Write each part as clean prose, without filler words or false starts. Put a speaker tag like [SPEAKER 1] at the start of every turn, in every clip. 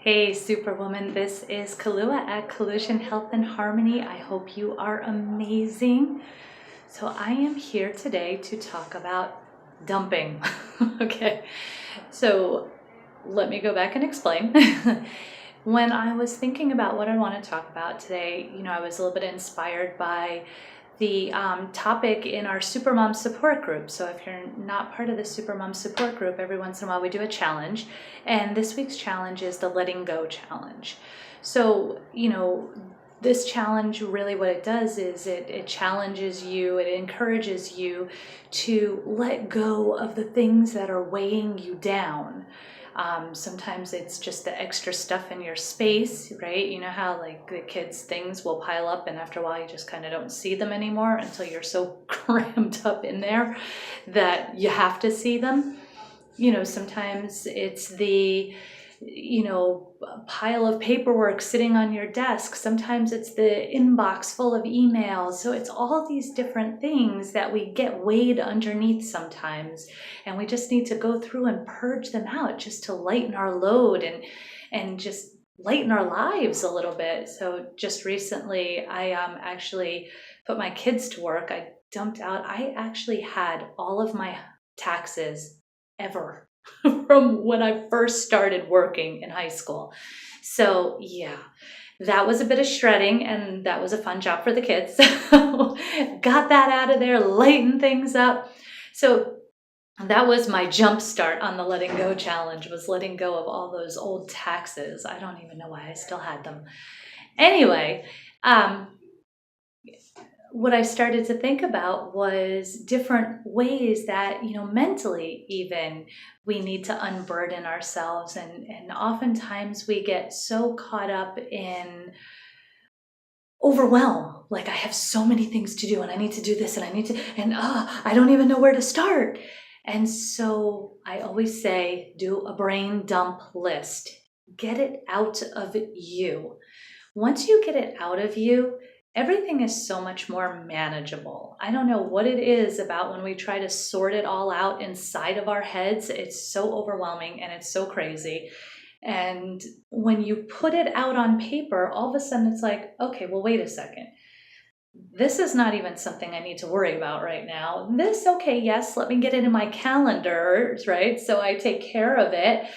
[SPEAKER 1] Hey Superwoman, this is Kalua at Collusion Health and Harmony. I hope you are amazing. So I am here today to talk about dumping. Okay, so let me go back and explain. When I was thinking about what I want to talk about today, I was a little bit inspired by the topic in our Supermom support group. So if you're not part of the Supermom support group, every once in a while we do a challenge. And this week's challenge is the Letting Go Challenge. So, this challenge, really what it does is it challenges you, it encourages you to let go of the things that are weighing you down. Sometimes it's just the extra stuff in your space, right? You know how like the kids' things will pile up and after a while you just kind of don't see them anymore until you're so crammed up in there that you have to see them. Sometimes it's the pile of paperwork sitting on your desk. Sometimes it's the inbox full of emails. So it's all these different things that we get weighed underneath sometimes. And we just need to go through and purge them out just to lighten our load and just lighten our lives a little bit. So just recently, I actually put my kids to work. I actually had all of my taxes ever from when I first started working in high school. So yeah, that was a bit of shredding and that was a fun job for the kids. So got that out of there, lighten things up. So that was my jump start on the letting go challenge, was letting go of all those old taxes. I don't even know why I still had them. Anyway, what I started to think about was different ways that, mentally even we need to unburden ourselves. And oftentimes we get so caught up in overwhelm. Like I have so many things to do and I need to do this and I don't even know where to start. And so I always say, do a brain dump list. Get it out of you. Once you get it out of you, everything is so much more manageable. I don't know what it is about when we try to sort it all out inside of our heads. It's so overwhelming and it's so crazy. And when you put it out on paper, all of a sudden it's like, okay, well, wait a second. This is not even something I need to worry about right now. Okay, yes, let me get it in my calendar, right? So I take care of it.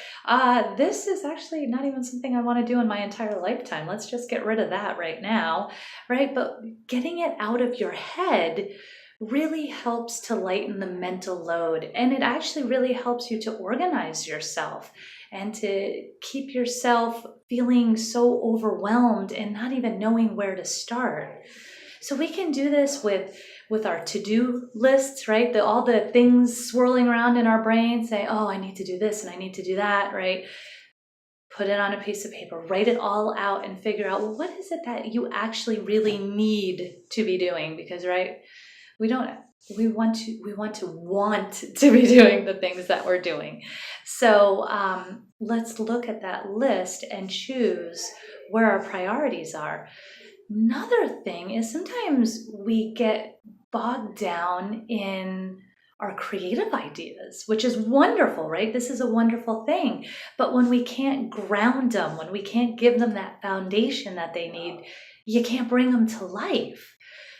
[SPEAKER 1] This is actually not even something I want to do in my entire lifetime. Let's just get rid of that right now, right? But getting it out of your head really helps to lighten the mental load. And it actually really helps you to organize yourself and to keep yourself feeling so overwhelmed and not even knowing where to start. So we can do this with our to-do lists, right? All the things swirling around in our brain, say, oh, I need to do this and I need to do that, right? Put it on a piece of paper, write it all out and figure out, well, what is it that you actually really need to be doing? Because, right, we want to be doing the things that we're doing. So let's look at that list and choose where our priorities are. Another thing is sometimes we get bogged down in our creative ideas, which is wonderful, right? This is a wonderful thing. But when we can't ground them, when we can't give them that foundation that they need, you can't bring them to life.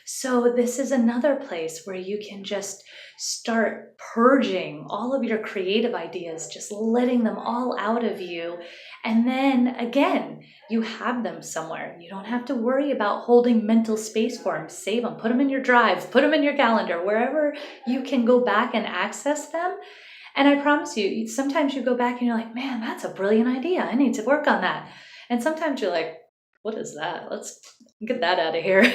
[SPEAKER 1] So this is another place where you can just start purging all of your creative ideas, just letting them all out of you. And then again, you have them somewhere. You don't have to worry about holding mental space for them. Save them, put them in your drive, put them in your calendar, wherever you can go back and access them. And I promise you, sometimes you go back and you're like, man, that's a brilliant idea. I need to work on that. And sometimes you're like, what is that? Let's get that out of here,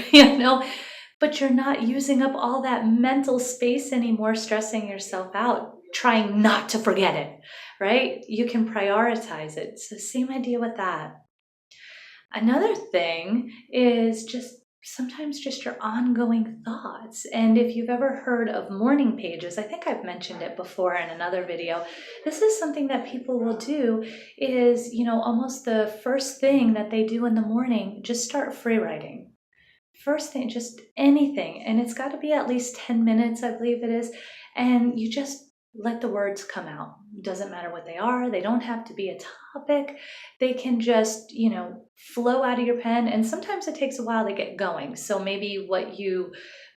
[SPEAKER 1] But you're not using up all that mental space anymore, stressing yourself out, trying not to forget it, right? You can prioritize it. It's the same idea with that. Another thing is sometimes just your ongoing thoughts. And if you've ever heard of morning pages, I think I've mentioned it before in another video. This is something that people will do is, almost the first thing that they do in the morning, just start free writing. First thing, just anything. And it's got to be at least 10 minutes, I believe it is. And you just let the words come out. It doesn't matter what they are. They don't have to be a topic. They can just, flow out of your pen. And sometimes it takes a while to get going. So maybe what you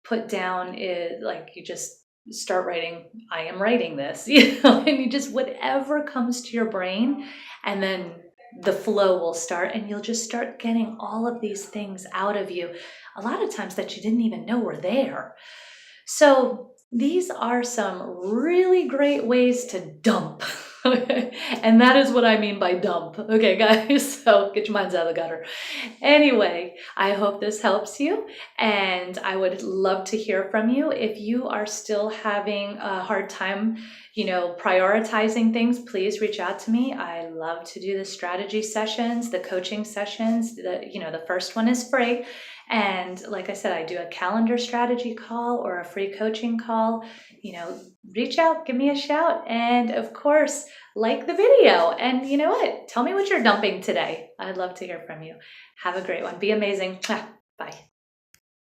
[SPEAKER 1] put down is like you just start writing, I am writing this, and you just whatever comes to your brain, and then the flow will start and you'll just start getting all of these things out of you a lot of times that you didn't even know were there. So these are some really great ways to dump. And that is what I mean by dump. Okay, guys, so get your minds out of the gutter. Anyway, I hope this helps you, and I would love to hear from you. If you are still having a hard time, prioritizing things, please reach out to me. I love to do the strategy sessions, the coaching sessions. The first one is free. And like I said, I do a calendar strategy call or a free coaching call. Reach out, give me a shout. And of course, like the video. And you know what? Tell me what you're dumping today. I'd love to hear from you. Have a great one. Be amazing. Bye.